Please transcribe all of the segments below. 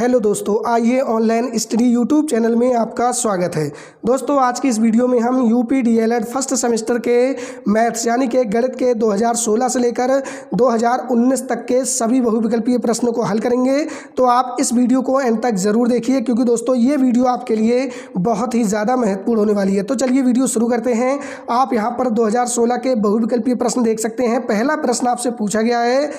Hello दोस्तों, आइए online study YouTube channel में आपका स्वागत है। दोस्तों आज की इस वीडियो में हम यूपी डीएलएड फर्स्ट सेमेस्टर के मैथ्स यानी कि गणित के 2016 से लेकर 2019 तक के सभी बहुविकल्पीय प्रश्नों को हल करेंगे। तो आप इस वीडियो को एंड तक ज़रूर देखिए क्योंकि दोस्तों ये वीडियो आपके लिए बहुत ही ज़्यादा महत्वपूर्ण होने वाली है। तो चलिए वीडियो शुरू करते हैं। आप यहाँ पर 2016 के बहुविकल्पीय प्रश्न देख सकते हैं। पहला प्रश्न आपसे पूछा गया है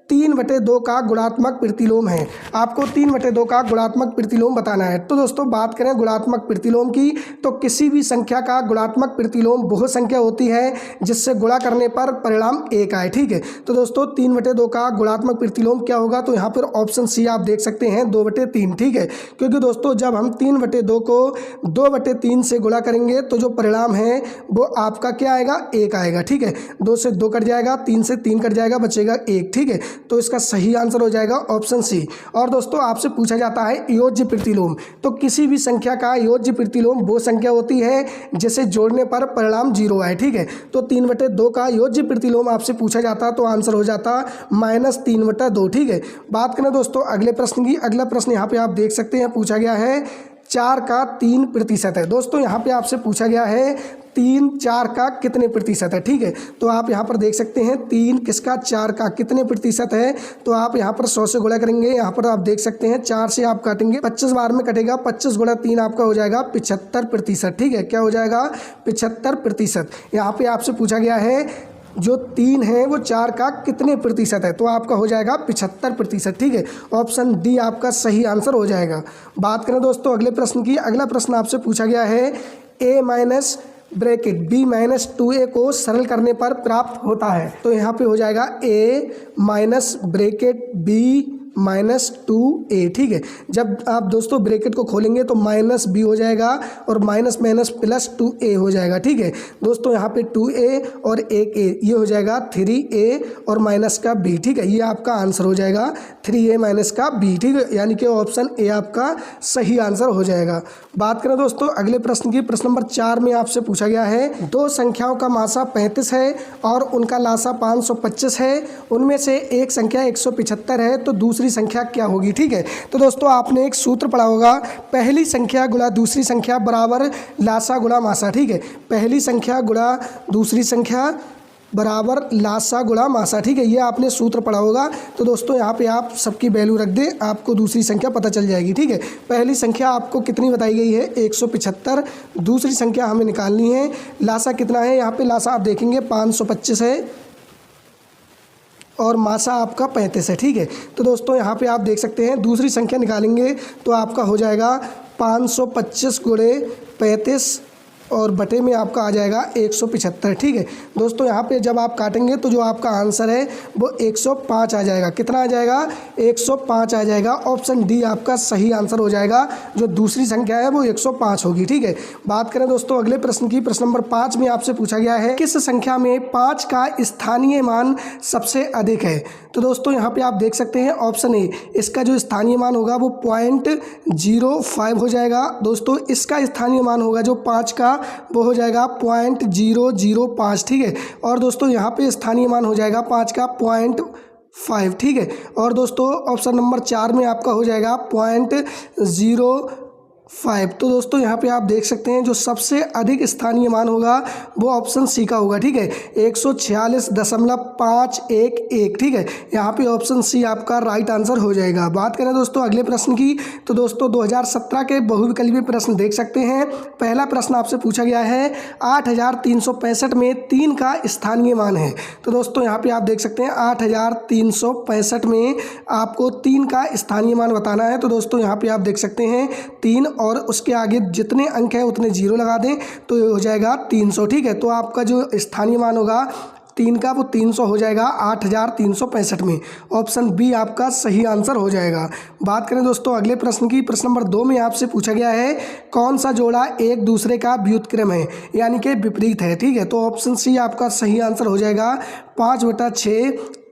3/2 का गुणात्मक प्रतिलोम है। आपको 3/2 का गुणात्मक प्रतिलोम बताना है। तो दोस्तों बात करें गुणात्मक प्रतिलोम की, तो किसी भी संख्या का गुणात्मक प्रतिलोम वह संख्या होती है जिससे गुणा करने पर परिणाम 1 आए। ठीक है, तो दोस्तों 3/2 का गुणात्मक प्रतिलोम क्या होगा? तो यहाँ पर ऑप्शन सी आप देख सकते हैं 2/3। ठीक है, क्योंकि दोस्तों जब हम 3/2 को 2/3 से गुणा करेंगे तो जो परिणाम है वो आपका क्या आएगा? 1 आएगा। ठीक है, 2 से 2 कट जाएगा, 3 से 3 कट जाएगा, बचेगा 1। ठीक है, तो इसका सही आंसर हो जाएगा ऑप्शन सी। और दोस्तों आपसे पूछा जाता है योज्य प्रतिलोम, तो किसी भी संख्या का योज्य प्रतिलोम वो संख्या होती है जिसे जोड़ने पर परिणाम 0 आए। ठीक है, तो 3/2 का योज्य प्रतिलोम आपसे पूछा जाता तो आंसर हो जाता -3/2। ठीक है, बात करें दोस्तों अगले प्रश्न की। अगला प्रश्न यहाँ पे आप देख सकते हैं पूछा गया है 4 का 3% है। दोस्तों यहाँ पे आपसे पूछा गया है 3 4 का कितने प्रतिशत है। ठीक है, तो आप यहाँ पर देख सकते हैं 3 किसका 4 का कितने प्रतिशत है। तो आप यहाँ पर 100 से गुणा करेंगे। यहाँ पर आप देख सकते हैं 4 से आप काटेंगे, 25 बार में कटेगा, 25 गुणा 3 आपका हो जाएगा 75%। ठीक है, क्या हो जाएगा? 75%। यहाँ पे आपसे पूछा गया है जो 3 है वो 4 का कितने प्रतिशत है, तो आपका हो जाएगा 75%। ठीक है, ऑप्शन डी आपका सही आंसर हो जाएगा। बात करें दोस्तों अगले प्रश्न की। अगला प्रश्न आपसे पूछा गया है a minus bracket b minus 2a को सरल करने पर प्राप्त होता है। तो यहाँ पे हो जाएगा a minus bracket b minus 2a। ठीक है, जब आप दोस्तों ब्रैकेट को खोलेंगे तो माइनस b हो जाएगा और माइनस माइनस प्लस 2a हो जाएगा। ठीक है, दोस्तों यहाँ पे 2a और 1a ये हो जाएगा 3a और माइनस का b। ठीक है, ये आपका आंसर हो जाएगा 3a माइनस का b। ठीक है, यानी कि ऑप्शन ए आपका सही आंसर हो जाएगा। बात करें दोस्तों अगले प्रश्न की। प्रश्न नंबर 4 में आपसे पूछा गया है 2 संख्याओं का मासा 35 है और उनका लासा 525 है। उनमें से एक संख्या 175 है, तो दूसरी संख्या क्या होगी? ठीक है, तो दोस्तों आपने एक सूत्र पढ़ा होगा, पहली संख्या गुणा दूसरी संख्या बराबर लासा गुणा मासा। ठीक है, पहली संख्या गुणा दूसरी संख्या बराबर लासा गुणा मासा। ठीक है, ये आपने सूत्र पढ़ा होगा। तो दोस्तों यहाँ पे आप सबकी वैल्यू रख दें, आपको दूसरी संख्या पता चल जाएगी। ठीक है, पहली संख्या आपको कितनी बताई गई है? 175। दूसरी संख्या हमें निकालनी है, लासा कितना है? यहाँ पे लासा आप देखेंगे 525 है और मासा आपका 35 है। ठीक है, तो दोस्तों यहाँ पे आप देख सकते हैं दूसरी संख्या निकालेंगे तो आपका हो जाएगा 525 गुणे 35 और बटे में आपका आ जाएगा 175। ठीक है, दोस्तों यहाँ पे जब आप काटेंगे तो जो आपका आंसर है वो 105 आ जाएगा। कितना आ जाएगा? 105 आ जाएगा। ऑप्शन डी आपका सही आंसर हो जाएगा। जो दूसरी संख्या है वो 105 होगी। ठीक है, बात करें दोस्तों अगले प्रश्न की। प्रश्न नंबर 5 में आपसे पूछा गया है किस संख्या में 5 का स्थानीय मान सबसे अधिक है। तो दोस्तों यहाँ पे आप देख सकते हैं ऑप्शन ए, इसका जो स्थानीय मान होगा वो 0.05 हो जाएगा। दोस्तों इसका स्थानीय मान होगा जो 5 का वो हो जाएगा 0.005। ठीक है, और दोस्तों यहाँ पे स्थानीय मान हो जाएगा 5 का 0.5। ठीक है, और दोस्तों ऑप्शन नंबर 4 में आपका हो जाएगा 0.05। तो दोस्तों यहाँ पे आप देख सकते हैं जो सबसे अधिक स्थानीय मान होगा वो ऑप्शन सी का होगा। ठीक है, 146.511। ठीक है, यहाँ पे ऑप्शन सी आपका राइट आंसर हो जाएगा। बात करें दोस्तों अगले प्रश्न की, तो दोस्तों 2017 के बहुविकल्पीय प्रश्न देख सकते हैं। पहला प्रश्न आपसे पूछा गया है 8365 में 3 का स्थानीय मान है। तो दोस्तों यहाँ पे आप देख सकते हैं 8365 में आपको 3 का स्थानीय मान बताना है। तो दोस्तों यहाँ पे आप देख सकते हैं 3 और उसके आगे जितने अंक हैं उतने 0 लगा दें तो ये हो जाएगा 300। ठीक है, तो आपका जो स्थानीय मान होगा 3 का वो 300 हो जाएगा 8365 में। ऑप्शन बी आपका सही आंसर हो जाएगा। बात करें दोस्तों अगले प्रश्न की। प्रश्न नंबर 2 में आपसे पूछा गया है कौन सा जोड़ा एक दूसरे का व्युत्क्रम है यानी कि विपरीत है। ठीक है, तो ऑप्शन सी आपका सही आंसर हो जाएगा 5/6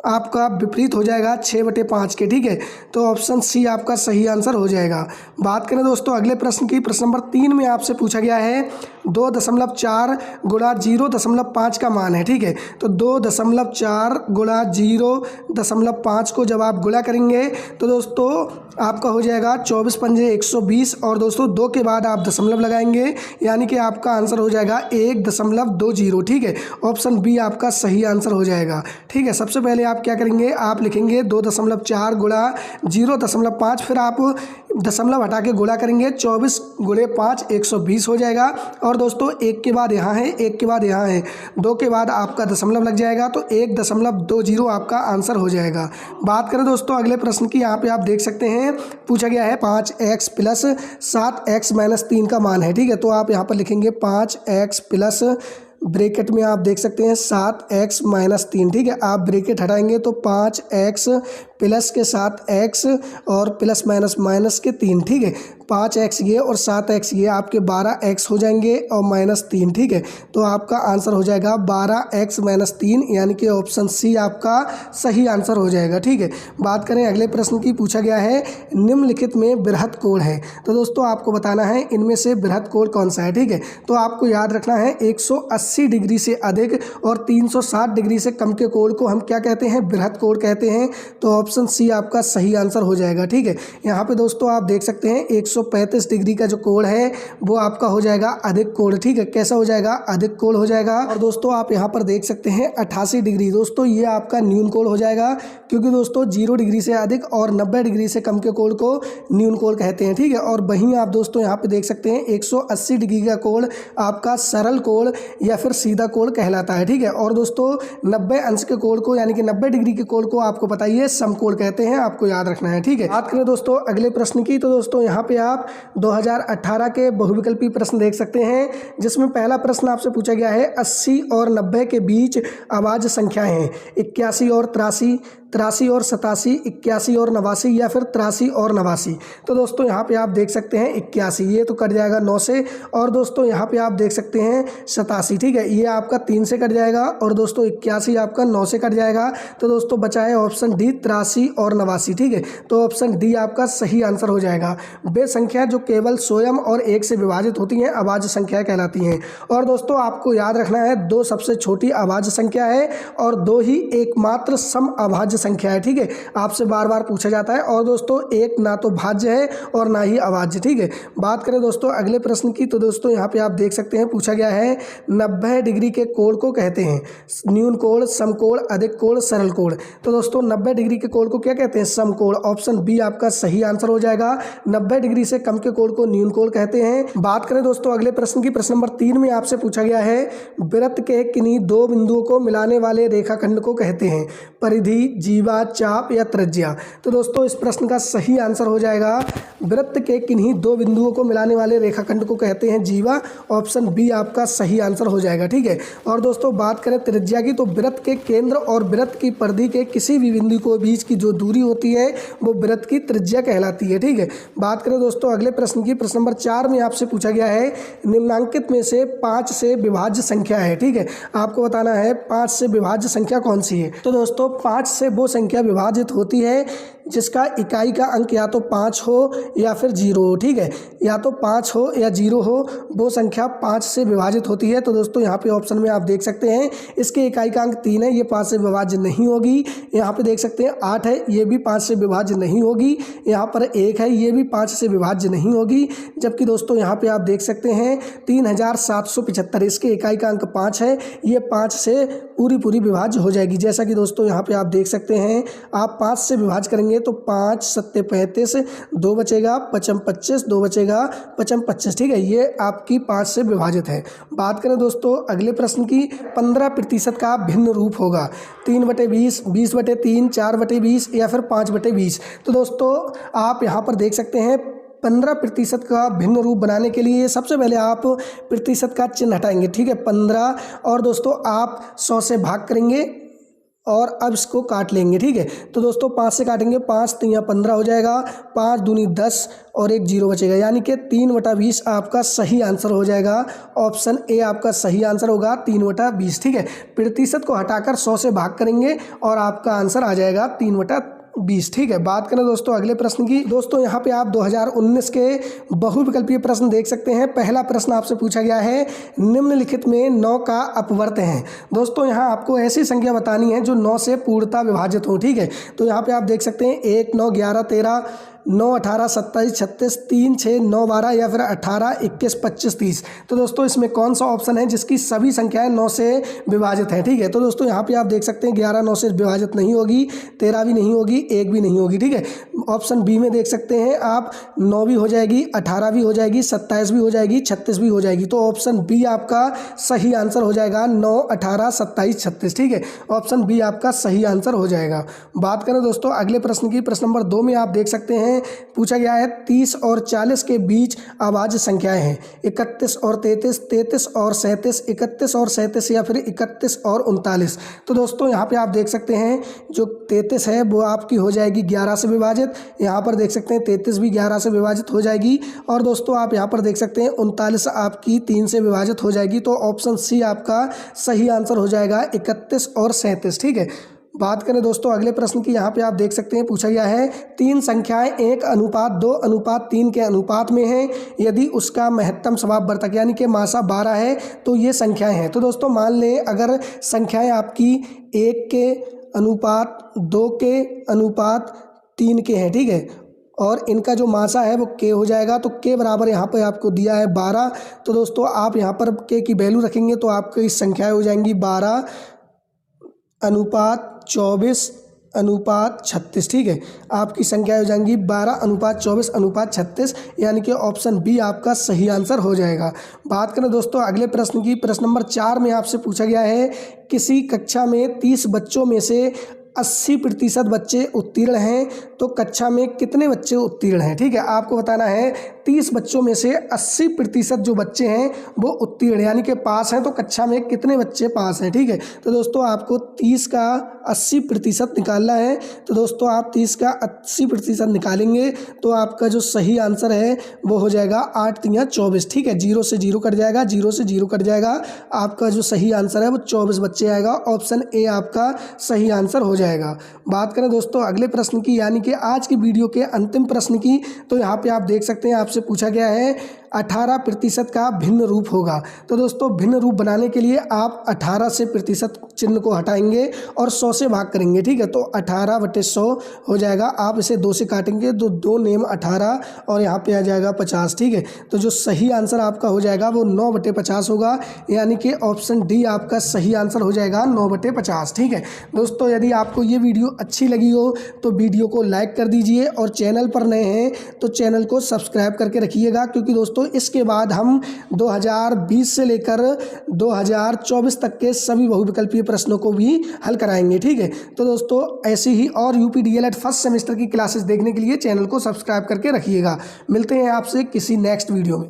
आपका विपरीत हो जाएगा 6/5 के, ठीक है। तो ऑप्शन सी आपका सही आंसर हो जाएगा। बात करें दोस्तों अगले प्रश्न की, प्रश्न नंबर 3 में आपसे पूछा गया है 2.4 गुणा 0.5 का मान है, ठीक है। तो 2.4 गुणा 0.5 को जब आप गुणा करेंगे तो दोस्तों आपका हो जाएगा 24 पंजे 120, और दोस्तों 2 के बाद आप दशमलव लगाएंगे, यानी कि आपका आंसर हो जाएगा 1.20, ठीक है। ऑप्शन बी आपका सही आंसर हो जाएगा, ठीक है। सबसे पहले आप क्या करेंगे, आप लिखेंगे 2.4 गुणा 0.5, फिर आप दशमलव हटा के गुणा करेंगे, 24 गुणे 5 120 हो जाएगा। और दोस्तों 1 के बाद यहाँ है, 1 के बाद यहाँ है, 2 के बाद आपका दशमलव लग जाएगा, तो 1.20 आपका आंसर हो जाएगा। बात करें दोस्तों अगले प्रश्न की, यहाँ पे आप देख सकते हैं पूछा गया है 5x प्लस 7x माइनस 3 का मान है, ठीक है। तो आप यहाँ पर लिखेंगे 5x प्लस ब्रैकेट में आप देख सकते हैं 7x माइनस 3, ठीक है। आप ब्रैकेट हटाएंगे तो 5x प्लस के 7x और प्लस माइनस माइनस के 3, ठीक है। 5x ये और 7x ये आपके 12x हो जाएंगे और माइनस 3, ठीक है। तो आपका आंसर हो जाएगा 12x माइनस 3, यानी कि ऑप्शन सी आपका सही आंसर हो जाएगा, ठीक है। बात करें अगले प्रश्न की, पूछा गया है निम्नलिखित में बृहत कोण है। तो दोस्तों आपको बताना है इनमें से बृहत कोण कौन सा है, ठीक है। तो आपको याद रखना है 180 डिग्री से अधिक और 360 डिग्री से कम के कोण को हम क्या कहते हैं, बृहत कोण कहते हैं। तो ऑप्शन सी आपका सही आंसर हो जाएगा, ठीक है। यहाँ पे दोस्तों आप देख सकते हैं 135 डिग्री का जो कोण है वो आपका हो जाएगा अधिक कोण, ठीक है। कैसा हो जाएगा, अधिक कोण हो जाएगा। और दोस्तों आप यहाँ पर देख सकते हैं 88 डिग्री, दोस्तों ये आपका न्यून कोण हो जाएगा, क्योंकि दोस्तों 0 डिग्री से अधिक और 90 डिग्री से कम के कोण को न्यून कोण कहते हैं, ठीक है। और वहीं आप दोस्तों यहाँ पे देख सकते हैं 180 डिग्री का कोण आपका सरल कोण या फिर सीधा कोण कहलाता है, ठीक है। और दोस्तों 90 अंश के कोण को यानी कि 90 डिग्री के कोण को आपको पता ही है समकोण कहते हैं, आपको याद रखना है, ठीक है। बात करें दोस्तों अगले प्रश्न की, तो दोस्तों यहाँ पे आप 2018 के बहुविकल्पी प्रश्न देख सकते हैं, जिसमें पहला प्रश्न आपसे पूछा गया है 80 और 90 के बीच अभाज्य संख्याएं हैं 81 और 83, 83 और 87, 81 और 89 या फिर 83 और 89। तो दोस्तों यहाँ पे आप देख सकते हैं 81 ये तो कट जाएगा 9 से, और दोस्तों यहाँ पे आप देख सकते हैं 87, ठीक है, ये आपका 3 से कट जाएगा, और दोस्तों 81 आपका 9 से कट जाएगा। तो दोस्तों बचा है ऑप्शन डी 83 और 89, ठीक है। तो ऑप्शन डी आपका सही आंसर हो जाएगा। वे संख्या जो केवल स्वयं और 1 से विभाजित होती हैं अभाज्य संख्या कहलाती हैं। और दोस्तों आपको याद रखना है 2 सबसे छोटी अभाज्य संख्या है और 2 ही एकमात्र सम अभाज्य संख्या है, ठीक है। आपसे बार बार पूछा जाता है। और दोस्तों एक ना तो भाज्य है और ना ही अभाज्य, ठीक है। बात करें दोस्तों अगले प्रश्न की, तो दोस्तों यहाँ पे आप देख सकते हैं पूछा गया है 90 डिग्री के कोण को कहते हैं न्यून कोण, समकोण, अधिक कोण, सरल कोण। तो दोस्तों 90 डिग्री के कोण को क्या कहते हैं, समकोण। ऑप्शन बी आपका सही आंसर हो जाएगा। 90 डिग्री से कम के कोण को न्यून कोण कहते हैं। बात करें दोस्तों अगले प्रश्न की, प्रश्न नंबर 3 में आपसे पूछा गया है वृत्त के किन्हीं 2 बिंदुओं को मिलाने वाले रेखाखंड को कहते हैं परिधि, जीवा, चाप या त्रिज्या। तो दोस्तों इस प्रश्न का सही आंसर हो जाएगा वृत्त के किन्हीं 2 बिंदुओं को मिलाने वाले रेखाखंड को कहते हैं जीवा। ऑप्शन बी आपका सही आंसर हो जाएगा, ठीक है। और दोस्तों बात करें त्रिज्या की, तो वृत्त के केंद्र और वृत्त की परिधि के किसी भी बिंदु के बीच की जो दूरी होती है वो वृत्त की त्रिज्या कहलाती है, ठीक है। बात करें दोस्तों अगले प्रश्न की, प्रश्न नंबर 4 में आपसे पूछा गया है निम्नांकित में से 5 से विभाज्य संख्या है, ठीक है। आपको बताना है 5 से विभाज्य संख्या कौन सी है। तो दोस्तों 5 से वो संख्या विभाजित होती है जिसका इकाई का अंक या तो 5 हो या फिर 0 हो, ठीक है। या तो 5 हो या 0 हो, वो संख्या 5 से विभाजित होती है। तो दोस्तों यहाँ पे ऑप्शन में आप देख सकते हैं इसके इकाई का अंक 3 है, ये 5 से विभाज्य नहीं होगी। यहाँ पे देख सकते हैं 8 है, ये भी 5 से विभाज्य नहीं होगी। यहाँ पर 1 है, ये भी 5 से विभाज्य नहीं होगी। जबकि दोस्तों यहाँ पे आप देख सकते हैं 3775, इसके इकाई का अंक 5 है, ये 5 से पूरी विभाज्य हो जाएगी। जैसा कि दोस्तों यहाँ पे आप देख सकते हैं आप 5 से विभाज्य करेंगे तो 5 7 35, 2 बचेगा 5 25, 2 बचेगा 5 25, ठीक है। ये आपकी 5 से विभाजित है। बात करें दोस्तों अगले प्रश्न की, 15% का भिन्न रूप होगा 3/20, 20/3, 4/20 या फिर 5/20। तो दोस्तों आप यहाँ पर देख सकते हैं 15% का भिन्न रूप बनाने के लिए सबसे पहले आप प्रतिशत का चिन्ह हटाएंगे, ठीक है, 15, और दोस्तों आप 100 से भाग करेंगे और अब इसको काट लेंगे। ठीक है, तो दोस्तों 5 से काटेंगे, 5 तियाँ 15 हो जाएगा, 5 दूनी 10 और एक 0 बचेगा, यानी कि 3/20 आपका सही आंसर हो जाएगा। ऑप्शन ए आपका सही आंसर होगा 3/20। ठीक है, प्रतिशत को हटाकर 100 से भाग करेंगे और आपका आंसर आ जाएगा 3/20। ठीक है, बात करें दोस्तों अगले प्रश्न की। दोस्तों यहाँ पे आप 2019 के बहुविकल्पीय प्रश्न देख सकते हैं। पहला प्रश्न आपसे पूछा गया है, निम्नलिखित में 9 का अपवर्त है। दोस्तों यहाँ आपको ऐसी संख्या बतानी है जो 9 से पूर्णतः विभाजित हो। ठीक है, तो यहाँ पे आप देख सकते हैं 1, 9, 11, 13, 9, 18, 27, 36, 3, 6, 9, 12 या फिर 18, 21, 25, 30। तो दोस्तों इसमें कौन सा ऑप्शन है जिसकी सभी संख्याएं 9 से विभाजित हैं। ठीक है, तो दोस्तों यहाँ पे आप देख सकते हैं 11 9 से विभाजित नहीं होगी, 13 भी नहीं होगी, 1 भी नहीं होगी। ठीक है, ऑप्शन बी में देख सकते हैं आप 9 भी हो जाएगी, 18 भी हो जाएगी, 27 भी हो जाएगी, 36 भी हो जाएगी। तो ऑप्शन बी आपका सही आंसर हो जाएगा 9, 18, 27, 36। ठीक है, ऑप्शन बी आपका सही आंसर हो जाएगा। बात करें दोस्तों अगले प्रश्न की। प्रश्न नंबर 2 में आप देख सकते हैं पूछा गया है 30 और 40 के बीच अभाज्य संख्याएं हैं। 31 और 33, 33 और 37, 31 और 37 या फिर 31 और 39। तो दोस्तों यहाँ पे आप देख सकते हैं जो 33 है वो आपकी हो जाएगी 11 से विभाजित। यहाँ पर देख सकते हैं 33 भी 11 से विभाजित हो जाएगी। और दोस्तों आप यहाँ पर देख सकते हैं 39 आपकी 3 से विभाजित हो जाएगी। तो ऑप्शन सी आपका सही आंसर हो जाएगा 31 और 37। ठीक है, बात करें दोस्तों अगले प्रश्न की। यहाँ पे आप देख सकते हैं पूछा गया है 3 संख्याएं 1:2:3 के अनुपात में हैं, यदि उसका महत्तम स्वभाव यानी कि मासा 12 है तो ये संख्याएं हैं। तो दोस्तों मान लें अगर संख्याएं आपकी 1 के अनुपात 2 के अनुपात 3 के हैं। ठीक है, और इनका जो मासा है वो के हो जाएगा। तो के बराबर यहाँ पर आपको दिया है 12। तो दोस्तों आप यहाँ पर के की वैल्यू रखेंगे तो आपकी संख्याएं हो जाएंगी 12:24:36। ठीक है, आपकी संख्या हो जाएंगी 12:24:36, यानी कि ऑप्शन बी आपका सही आंसर हो जाएगा। बात करें दोस्तों अगले प्रश्न की। प्रश्न नंबर 4 में आपसे पूछा गया है किसी कक्षा में 30 बच्चों में से 80% बच्चे उत्तीर्ण हैं, तो कक्षा में कितने बच्चे उत्तीर्ण हैं। ठीक है, आपको बताना है 30 बच्चों में से 80% जो बच्चे हैं वो उत्तीर्ण यानी कि पास हैं, तो कक्षा में कितने बच्चे पास हैं। ठीक है, तो दोस्तों आपको 30 का 80% निकालना है। तो दोस्तों आप 30 का 80% निकालेंगे तो आपका जो सही आंसर है वो हो जाएगा 8 तियाँ 24। ठीक है, 0 से 0 कट जाएगा, 0 से 0 कट जाएगा, आपका जो सही आंसर है वो 24 बच्चे आएगा। ऑप्शन ए आपका सही आंसर हो जाएगा। बात करें दोस्तों अगले प्रश्न की, यानी कि आज की वीडियो के अंतिम प्रश्न की। तो यहाँ पे आप देख सकते हैं आपसे पूछा गया है 18% का भिन्न रूप होगा। तो दोस्तों भिन्न रूप बनाने के लिए आप 18 से प्रतिशत चिन्ह को हटाएंगे और 100 से भाग करेंगे। ठीक है, तो 18/100 हो जाएगा। आप इसे 2 से काटेंगे तो 2 नेम 18 और यहाँ पे आ जाएगा 50। ठीक है, तो जो सही आंसर आपका हो जाएगा वो 9/50 होगा, यानी कि ऑप्शन डी आपका सही आंसर हो जाएगा 9/50। ठीक है दोस्तों, यदि आपको ये वीडियो अच्छी लगी हो तो वीडियो को लाइक कर दीजिए और चैनल पर नए हैं तो चैनल को सब्सक्राइब करके रखिएगा, क्योंकि दोस्तों इसके बाद हम 2020 से लेकर 2024 तक के सभी बहुविकल्पीय प्रश्नों को भी हल कराएंगे। ठीक है, तो दोस्तों ऐसी ही और यूपी डीएलएड फर्स्ट सेमेस्टर की क्लासेस देखने के लिए चैनल को सब्सक्राइब करके रखिएगा। मिलते हैं आपसे किसी नेक्स्ट वीडियो में।